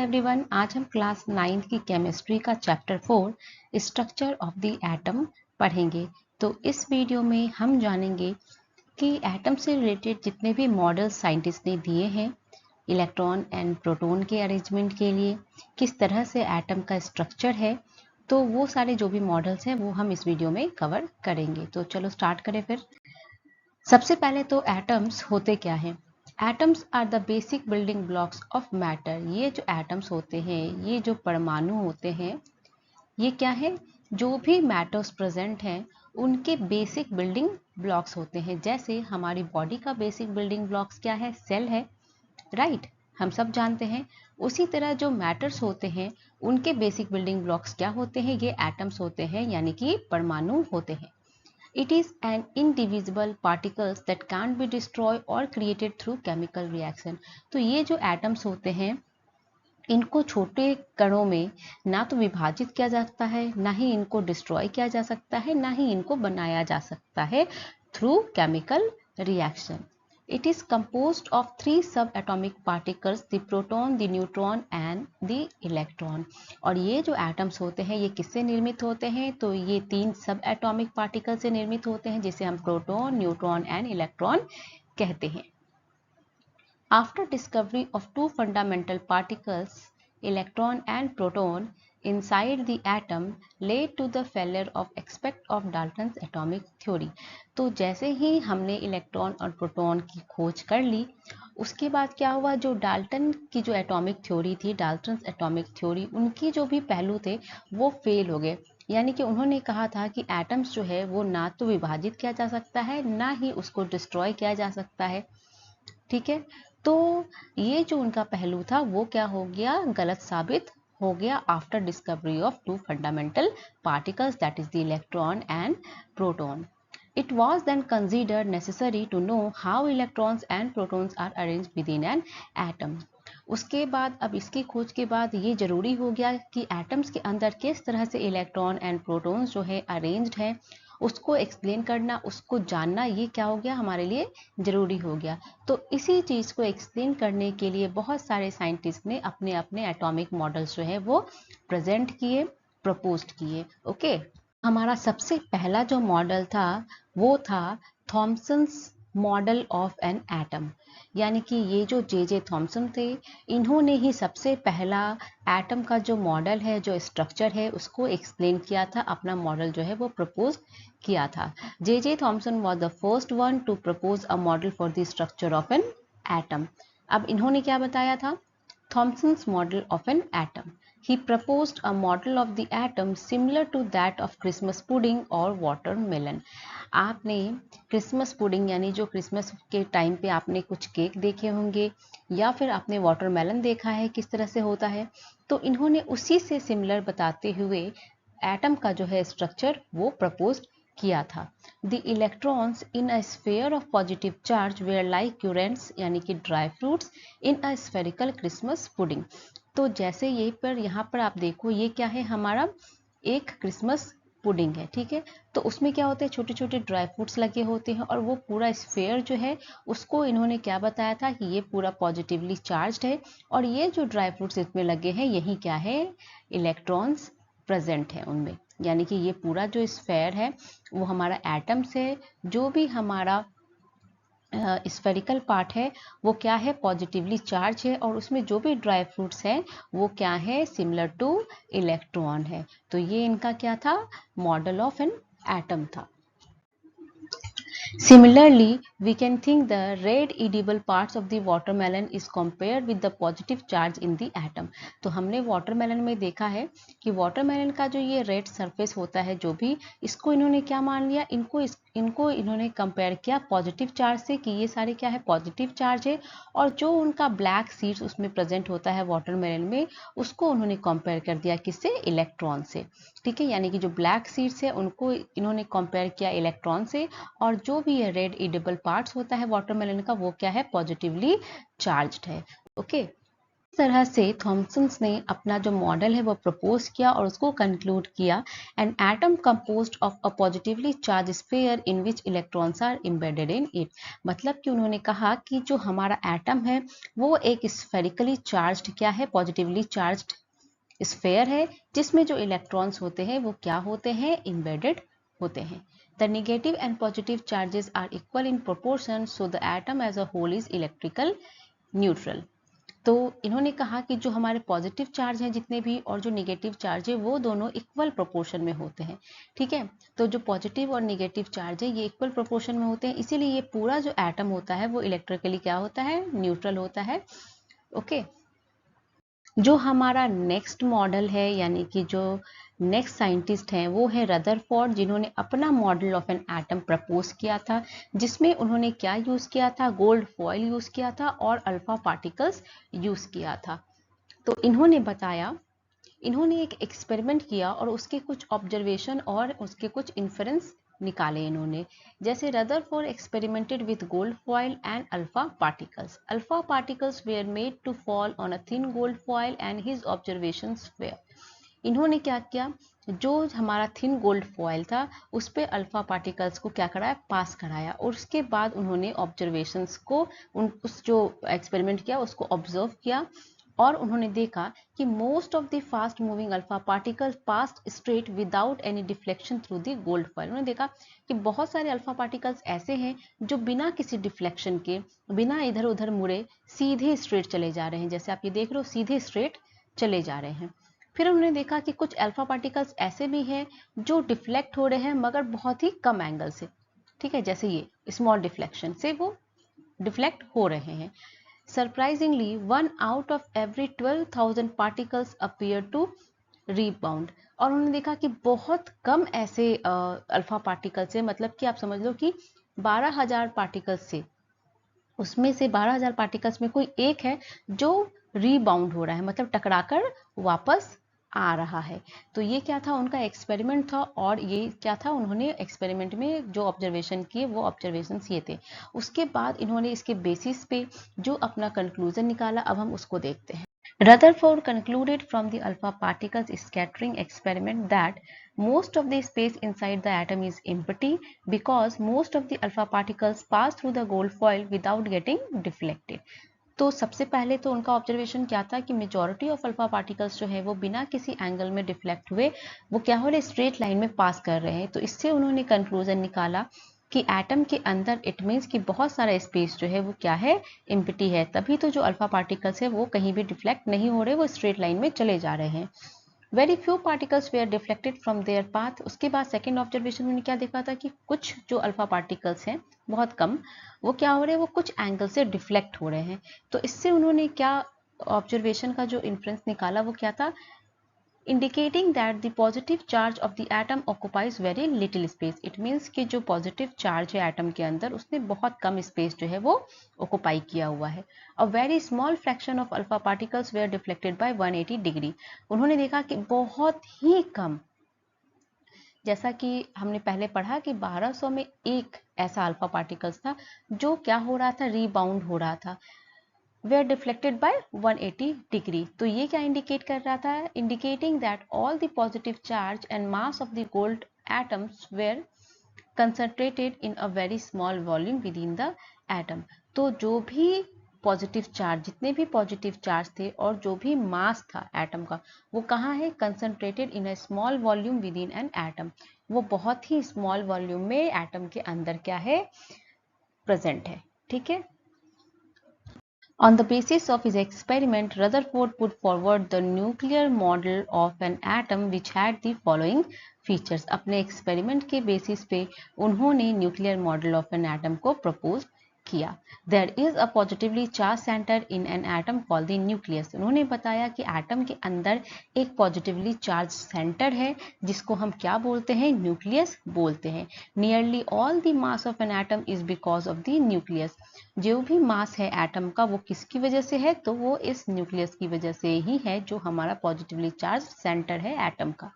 Everyone, आज हम class 9 की केमिस्ट्री का chapter 4 structure of the atom पढ़ेंगे। तो इस वीडियो में हम जानेंगे कि एटम से रिलेटेड जितने भी मॉडल साइंटिस्ट ने दिए हैं इलेक्ट्रॉन एंड प्रोटॉन के अरेंजमेंट के लिए, किस तरह से एटम का स्ट्रक्चर है, तो वो सारे जो भी मॉडल्स हैं वो हम इस वीडियो में कवर करेंगे। तो चलो स्टार्ट करें फिर। सबसे पहले तो एटम्स होते क्या हैं। Atoms are the basic building blocks of matter. ये जो एटम्स होते हैं, ये जो परमाणु होते हैं, ये क्या है, जो भी मैटर्स प्रेजेंट हैं उनके बेसिक बिल्डिंग ब्लॉक्स होते हैं। जैसे हमारी बॉडी का बेसिक बिल्डिंग ब्लॉक्स क्या है, सेल है, राइट, हम सब जानते हैं। उसी तरह जो मैटर्स होते हैं उनके बेसिक बिल्डिंग ब्लॉक्स क्या होते हैं, ये एटम्स होते हैं, यानी कि परमाणु होते हैं। It is an indivisible particles that can't be destroyed or created through chemical reaction। तो ये जो एटम्स होते हैं इनको छोटे कणों में ना तो विभाजित किया जा सकता है, ना ही इनको डिस्ट्रॉय किया जा सकता है, ना ही इनको बनाया जा सकता है through chemical reaction. It is composed of 3 subatomic particles, the proton, the neutron and the electron। और ये जो एटम्स होते हैं ये किससे निर्मित होते हैं, तो ये 3 सब एटॉमिक पार्टिकल से निर्मित होते हैं, जिसे हम प्रोटॉन, न्यूट्रॉन एंड इलेक्ट्रॉन कहते हैं। After discovery of 2 fundamental particles, electron and proton, inside the atom led to the failure of aspect of Dalton's atomic theory। तो जैसे ही हमने इलेक्ट्रॉन और प्रोटॉन की खोज कर ली, उसके बाद क्या हुआ, जो डाल्टन की जो एटॉमिक थ्योरी थी, डाल्टन्स एटॉमिक थ्योरी, उनकी जो भी पहलू थे वो फेल हो गए। यानी कि उन्होंने कहा था कि एटम्स जो है वो ना तो विभाजित किया जा सकता है, ना ही उसको डिस्ट्रॉय किया जा सकता है। ठीक है, तो ये जो उनका पहलू था वो क्या हो गया, गलत साबित हो गया after discovery of 2 fundamental particles, that is the electron and proton. It was then considered necessary to know how electrons and protons are arranged within an atom। उसके बाद अब इसकी खोज के बाद ये जरूरी हो गया कि एटम्स के अंदर किस तरह से इलेक्ट्रॉन एंड प्रोटॉन्स जो है अरेंज्ड है, उसको एक्सप्लेन करना, उसको जानना, ये क्या हो गया, हमारे लिए जरूरी हो गया। तो इसी चीज़ को एक्सप्लेन करने के लिए बहुत सारे साइंटिस्ट ने अपने अपने एटॉमिक मॉडल्स जो है वो प्रेजेंट किए, प्रपोज किए। ओके, हमारा सबसे पहला जो मॉडल था वो था Thomson's model of an atom. यानी कि ये जो जे थॉमसन थे, इन्होंने ही सबसे पहला एटम का जो मॉडल है, जो स्ट्रक्चर है, उसको एक्सप्लेन किया था, अपना मॉडल जो है वो प्रपोज किया था। J Thomson was the first one two propose a model for the structure of an atom. अब इन्होंने क्या बताया था, Thomson's model of an atom. He proposed a model of the atom similar to that of Christmas pudding or watermelon। आपने Christmas pudding यानी जो Christmas के time पे आपने कुछ केक देखे होंगे, या फिर आपने वाटरमेलन देखा है किस तरह से होता है, तो इन्होंने उसी से सिमिलर बताते हुए एटम का जो है स्ट्रक्चर वो प्रपोज किया था। The electrons in a sphere of positive charge were like currants, यानी कि dry fruits in a spherical Christmas pudding. तो जैसे ये पर यहाँ पर आप देखो, ये क्या है, हमारा एक क्रिसमस पुडिंग है, ठीक है। तो उसमें क्या होते हैं, छोटे छोटे ड्राई फ्रूट्स लगे होते हैं, और वो पूरा स्फेयर जो है उसको इन्होंने क्या बताया था कि ये पूरा पॉजिटिवली चार्ज्ड है, और ये जो ड्राई फ्रूट्स इसमें लगे हैं यही क्या है, इलेक्ट्रॉन्स प्रेजेंट है उनमें। यानी कि ये पूरा जो स्फेयर है वो हमारा एटम्स है, जो भी हमारा स्फेरिकल पार्ट है वो क्या है, पॉजिटिवली चार्ज है, और उसमें जो भी ड्राई फ्रूट्स हैं वो क्या है, सिमिलर टू इलेक्ट्रॉन है। तो ये इनका क्या था, मॉडल ऑफ एन एटम था। Similarly, we can think the red edible parts of the watermelon is compared with the positive charge in the atom। तो हमने वाटरमेलन में देखा है कि वाटरमेलन का जो ये रेड सरफेस होता है, जो भी, इसको इन्होंने क्या मान लिया, इनको इन्होंने कंपेयर किया पॉजिटिव चार्ज से, कि ये सारे क्या है, पॉजिटिव चार्ज है, और जो उनका ब्लैक सीड्स उसमें प्रेजेंट होता है वाटरमेलन में, उसको उन्होंने कंपेयर कर दिया किससे, इलेक्ट्रॉन से। ठीक है, यानी कि जो ब्लैक सीड्स है उनको इन्होंने कंपेयर किया इलेक्ट्रॉन से, और जो भी ये रेड एडिबल पार्ट्स होता है वाटरमेलन का वो क्या है, पॉजिटिवली चार्ज्ड है। ओके, तरह से थॉमसन ने अपना जो मॉडल है वो प्रपोज किया और उसको कंक्लूड किया। An atom composed of a positively charge sphere in which electrons are embedded in it. मतलब कि उन्होंने कहा कि जो हमारा एटम है वो एक स्फेरिकली चार्ज्ड क्या है, पॉजिटिवली चार्ज्ड स्फेयर है, जिसमें जो इलेक्ट्रॉन्स होते हैं वो क्या होते हैं, एम्बेडेड होते हैं। The negative and positive charges are equal in proportion, so the atom as a whole is electrical neutral. तो इन्होंने कहा कि जो हमारे पॉजिटिव चार्ज हैं जितने भी और जो नेगेटिव चार्ज है वो दोनों इक्वल प्रोपोर्शन में होते हैं। ठीक है, तो जो पॉजिटिव और नेगेटिव चार्ज है ये इक्वल प्रोपोर्शन में होते हैं, इसीलिए ये पूरा जो एटम होता है वो इलेक्ट्रिकली क्या होता है, न्यूट्रल होता है। ओके, जो हमारा नेक्स्ट मॉडल है यानी कि जो नेक्स्ट साइंटिस्ट हैं वो है रदरफोर्ड, जिन्होंने अपना model of an atom propose किया था, जिसमें उन्होंने क्या यूज किया था, गोल्ड फॉयल यूज किया था और अल्फा पार्टिकल्स यूज किया था। तो इन्होंने बताया, इन्होंने एक एक्सपेरिमेंट किया और उसके कुछ ऑब्जर्वेशन और उसके कुछ इन्फरेंस निकाले इन्होंने। जैसे Rutherford experimented with gold foil and alpha particles. Alpha particles were made to fall on a thin gold foil and his observations were. इन्होंने क्या किया, जो हमारा थिन गोल्ड फॉयल था उस पे अल्फा पार्टिकल्स को क्या कराया, पास कराया, और उसके बाद उन्होंने ऑब्जर्वेशंस को उस जो एक्सपेरिमेंट किया उसको ऑब्जर्व किया और उन्होंने देखा कि most of the fast moving alpha particles passed straight without any deflection through the gold foil. उन्होंने देखा कि बहुत सारे अल्फा पार्टिकल्स ऐसे हैं जो बिना किसी डिफ्लेक्शन के, बिना इधर उधर मुड़े सीधे स्ट्रेट चले जा रहे हैं। जैसे आप ये देख रहे हो, सीधे स्ट्रेट चले जा रहे हैं। फिर उन्होंने देखा कि कुछ अल्फा पार्टिकल्स ऐसे भी हैं जो डिफ्लेक्ट हो रहे हैं मगर बहुत ही कम एंगल से। ठीक है, जैसे ये स्मॉल डिफ्लेक्शन से वो डिफ्लेक्ट हो रहे हैं। Surprisingly, 1 out of every 12,000 particles appear to rebound। और उन्होंने देखा कि बहुत कम ऐसे अल्फा पार्टिकल्स है, मतलब कि आप समझ लो कि 12,000 पार्टिकल्स से, उसमें से 12,000 पार्टिकल्स में कोई एक है जो रीबाउंड हो रहा है, मतलब टकराकर वापस आ रहा है। तो ये क्या था, उनका एक्सपेरिमेंट था और ये क्या था, उन्होंने एक्सपेरिमेंट में जो ऑब्जर्वेशन किए वो ऑब्जर्वेशंस ये थे। उसके बाद इन्होंने इसके बेसिस पे जो अपना कंक्लूजन निकाला, अब हम उसको देखते हैं। Rutherford concluded from the alpha particles scattering experiment that most of the space inside the atom is empty because most of the alpha particles pass through the gold foil without getting deflected। तो सबसे पहले तो उनका observation क्या था कि majority of alpha particles जो है वो बिना किसी एंगल में डिफ्लेक्ट हुए वो क्या हो रहे, स्ट्रेट लाइन में पास कर रहे हैं। तो इससे उन्होंने कंक्लूजन निकाला कि एटम के अंदर इट मीन्स कि बहुत सारा स्पेस जो है वो क्या है, एम्प्टी है, तभी तो जो अल्फा पार्टिकल्स है वो कहीं भी डिफ्लेक्ट नहीं हो रहे, वो स्ट्रेट लाइन में चले जा रहे हैं। Very few particles were deflected from their path. उसके बाद सेकेंड ऑब्जर्वेशन में क्या देखा था कि कुछ जो अल्फा पार्टिकल्स हैं बहुत कम, वो क्या हो रहे हैं, वो कुछ एंगल से डिफ्लेक्ट हो रहे हैं। तो इससे उन्होंने क्या ऑब्जर्वेशन का जो इन्फ्रेंस निकाला वो क्या था, indicating that the positive charge of the atom occupies very little space। it means कि जो positive charge है atom के अंदर उसने बहुत कम space जो है वो occupy किया हुआ है। A very small fraction of alpha particles were deflected by 180 degree। उन्होंने देखा कि बहुत ही कम, जैसा कि हमने पहले पढ़ा कि 1200 में एक ऐसा अल्फा पार्टिकल्स था जो क्या हो रहा था, रीबाउंड हो रहा था, were deflected by 180 degree। तो ये क्या इंडिकेट कर रहा था, indicating that all the positive charge and mass of the gold atoms were concentrated in a very small volume within the atom। तो जो भी पॉजिटिव चार्ज, जितने भी पॉजिटिव चार्ज थे और जो भी मास था एटम का वो कहाँ है, concentrated in a small volume with in an atom. वो बहुत ही स्मॉल वॉल्यूम में एटम के अंदर क्या है, प्रेजेंट है। ठीक है, On the basis of his experiment, Rutherford put forward the nuclear model of an atom which had the following features। अपने एक्सपेरिमेंट के बेसिस पे उन्होंने nuclear model of an atom को प्रपोज किया। There is a positively charged center in an atom called the nucleus। उन्होंने बताया कि atom के अंदर एक पॉजिटिवली चार्ज सेंटर है जिसको हम क्या बोलते हैं, न्यूक्लियस बोलते हैं। Nearly all the mass of an atom is because of the nucleus। जो भी मास है एटम का वो किसकी वजह से है, तो वो इस न्यूक्लियस की वजह से ही है जो हमारा पॉजिटिवली चार्ज सेंटर है एटम का।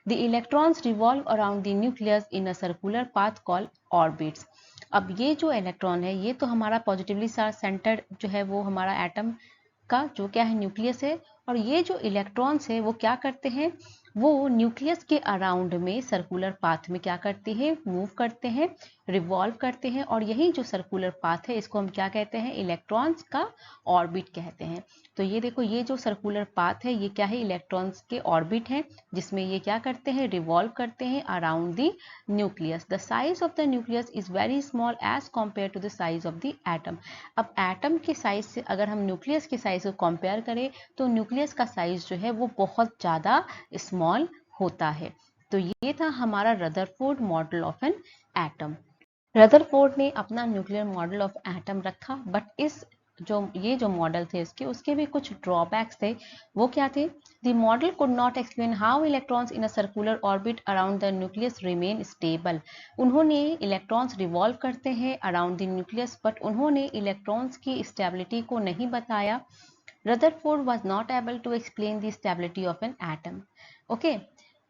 The electrons revolve around the nucleus in a circular path called orbits. अब ये जो इलेक्ट्रॉन है ये तो हमारा पॉजिटिवली चार्ज सेंटर जो है वो हमारा एटम का जो क्या है न्यूक्लियस है, और ये जो इलेक्ट्रॉन्स है वो क्या करते हैं, वो न्यूक्लियस के अराउंड में सर्कुलर पाथ में क्या करते हैं, मूव करते हैं, रिवॉल्व करते हैं। और यही जो सर्कुलर पाथ है इसको हम क्या कहते हैं, इलेक्ट्रॉन्स का ऑर्बिट कहते हैं। तो ये देखो, ये जो सर्कुलर पाथ है ये क्या है, इलेक्ट्रॉन्स के ऑर्बिट है, जिसमें ये क्या करते हैं, रिवॉल्व करते हैं around the nucleus. The size of the nucleus is very small as compare to the size of the atom. अब एटम के साइज से अगर हम न्यूक्लियस के साइज को कंपेयर करें तो न्यूक्लियस का साइज जो है वो बहुत ज़्यादा स्मॉल होता है। तो ये था हमारा Rutherford model of an atom. Rutherford ने अपना न्यूक्लियर मॉडल ऑफ एटम रखा, बट ये जो मॉडल थे उसके भी कुछ ड्रॉबैक्स थे। वो क्या थे, the model could not explain how electrons in a circular orbit around the nucleus remain stable. उन्होंने इलेक्ट्रॉन्स रिवॉल्व करते हैं अराउंड द न्यूक्लियस, बट उन्होंने इलेक्ट्रॉन्स की स्टेबिलिटी को नहीं बताया। Rutherford was not able to explain the stability of an atom. Okay,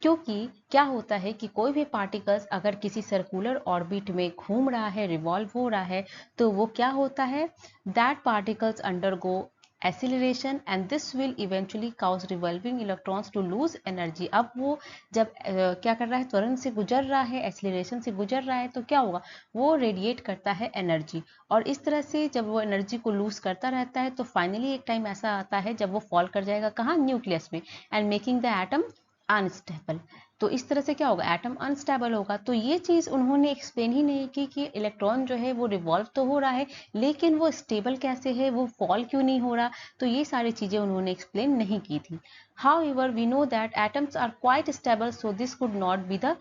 क्योंकि क्या होता है कि कोई भी पार्टिकल्स अगर किसी सर्कुलर ऑर्बिट में घूम रहा है, रिवॉल्व हो रहा है, तो वो क्या होता है, that particles undergo acceleration and this will eventually cause revolving electrons to lose energy. अब वो जब क्या कर रहा है, त्वरण से गुजर रहा है, एक्सीलरेशन से गुजर रहा है, तो क्या होगा, वो रेडिएट करता है एनर्जी, और इस तरह से जब वो एनर्जी को लूज करता रहता है तो फाइनली एक टाइम ऐसा आता है जब वो फॉल कर जाएगा कहाँ, न्यूक्लियस में, and making the atom unstable. तो इस तरह से क्या होगा, एटम अनस्टेबल होगा। तो ये चीज उन्होंने एक्सप्लेन ही नहीं की कि इलेक्ट्रॉन जो है वो रिवॉल्व तो हो रहा है लेकिन वो स्टेबल कैसे है, वो फॉल क्यों नहीं हो रहा। तो ये सारी चीजें उन्होंने एक्सप्लेन नहीं की थी। However we know that atoms are quite stable, so this could not be the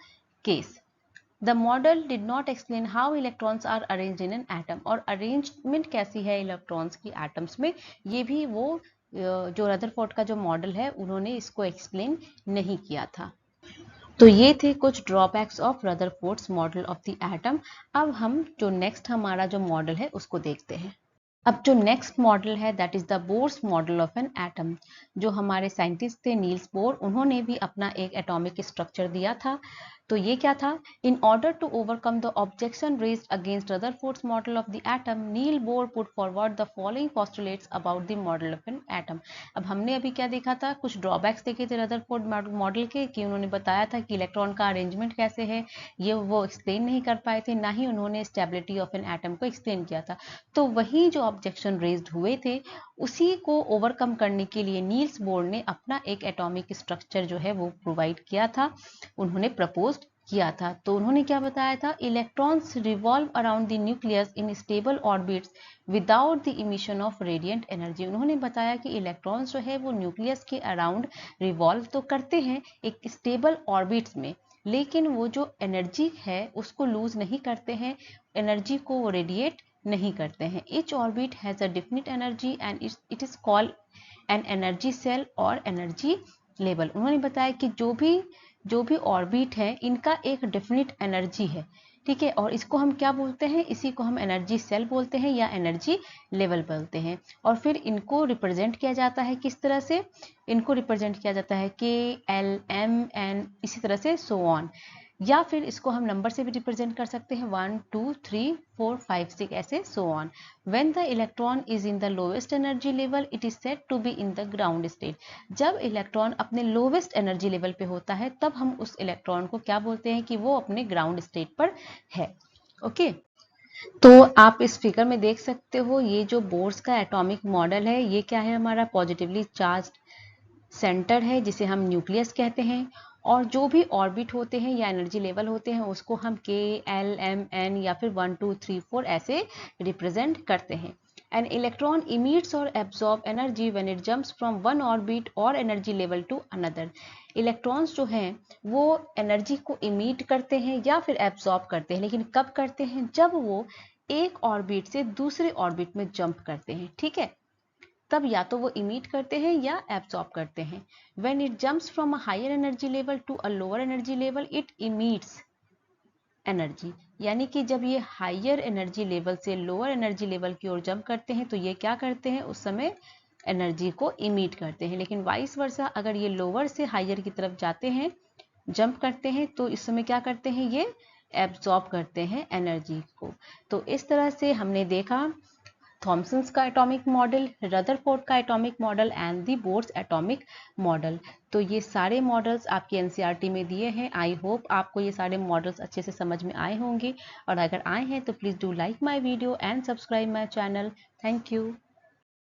case. The model did not explain how electrons are arranged in an atom। और अरेंजमेंट कैसी है इलेक्ट्रॉन्स की एटम्स में, ये भी वो जो रदरफोर्ड का जो मॉडल है उन्होंने इसको एक्सप्लेन नहीं किया था। तो ये थे कुछ drawbacks of Rutherford's model of the atom. अब हम जो नेक्स्ट हमारा जो मॉडल है उसको देखते हैं। अब जो नेक्स्ट मॉडल है that is the Bohr's model of an atom. जो हमारे साइंटिस्ट थे नील्स बोर, उन्होंने भी अपना एक एटॉमिक स्ट्रक्चर दिया था। तो ये क्या था, in order to overcome the objection raised against Rutherford's model of the atom, Niels Bohr put forward the following postulates about the model of an atom. अब हमने अभी क्या देखा था, कुछ ड्रॉबैक्स देखे थे रदरफोर्ड मॉडल के, कि उन्होंने बताया था कि इलेक्ट्रॉन का अरेंजमेंट कैसे है ये वो एक्सप्लेन नहीं कर पाए थे, ना ही उन्होंने स्टेबिलिटी ऑफ एन एटम को एक्सप्लेन किया था। तो वही जो ऑब्जेक्शन रेज्ड हुए थे उसी को ओवरकम करने के लिए नील्स बोर ने अपना एक एटॉमिक स्ट्रक्चर जो है वो प्रोवाइड किया था, उन्होंने प्रपोज किया था। तो उन्होंने क्या बताया था, electrons revolve around the nucleus in stable orbits without the emission of radiant energy. उन्होंने बताया कि इलेक्ट्रॉन्स जो है वो न्यूक्लियस के अराउंड रिवॉल्व तो करते हैं एक स्टेबल ऑर्बिट्स में, लेकिन वो जो एनर्जी है उसको लूज नहीं करते हैं, एनर्जी को वो रेडिएट नहीं करते हैं। Each orbit has a definite energy and it is called an energy shell और एनर्जी लेवल। उन्होंने बताया कि जो भी ऑर्बिट है इनका एक डेफिनिट एनर्जी है, ठीक है, और इसको हम क्या बोलते हैं, इसी को हम एनर्जी सेल बोलते हैं या एनर्जी लेवल बोलते हैं। और फिर इनको रिप्रेजेंट किया जाता है किस तरह से, इनको रिप्रेजेंट किया जाता है के एल एम एन, इसी तरह से सो ऑन, या फिर इसको हम नंबर से भी रिप्रेजेंट कर सकते हैं 1 2 3 4 5 6 ऐसे so on. When the electron is in the lowest energy level it is said to be in the ground state. जब इलेक्ट्रॉन अपने लोवेस्ट एनर्जी लेवल पे होता है तब हम उस इलेक्ट्रॉन को क्या बोलते हैं कि वो अपने ग्राउंड स्टेट पर है। ओके, तो आप इस फिगर में देख सकते हो ये जो बोर्स का एटॉमिक मॉडल है ये क्या है, हमारा पॉजिटिवली चार्ज सेंटर है जिसे हम न्यूक्लियस कहते हैं, और जो भी ऑर्बिट होते हैं या एनर्जी लेवल होते हैं उसको हम के एल एम एन या फिर 1 2 3 4 ऐसे रिप्रेजेंट करते हैं। एन इलेक्ट्रॉन इमिट्स और absorb energy when it jumps from one orbit और energy level to another. Electrons जो हैं वो एनर्जी को इमिट करते हैं या फिर एब्जॉर्ब करते हैं, लेकिन कब करते हैं, जब वो एक ऑर्बिट से दूसरे ऑर्बिट में जंप करते हैं, ठीक है, तब या तो वो इमिट करते हैं या एब्सॉर्ब करते हैं। When it jumps from a higher energy level to a lower energy level it emits energy. यानी कि जब ये हायर एनर्जी लेवल से लोअर एनर्जी लेवल की ओर जंप करते हैं तो ये क्या करते हैं, उस समय एनर्जी को इमिट करते हैं। लेकिन वाइस वर्सा अगर ये लोअर से हायर की तरफ जाते हैं, जंप करते हैं, तो इस समय क्या करते हैं, ये एब्सॉर्ब करते हैं एनर्जी को। तो इस तरह से हमने देखा थॉमसन्स का एटॉमिक मॉडल, रदरफोर्ड का atomic model and the Bohr's atomic model. तो ये सारे मॉडल्स आपके एनसीईआरटी में दिए हैं। आई होप आपको ये सारे मॉडल्स अच्छे से समझ में आए होंगे, और अगर आए हैं तो please do like my video and subscribe my channel. Thank you.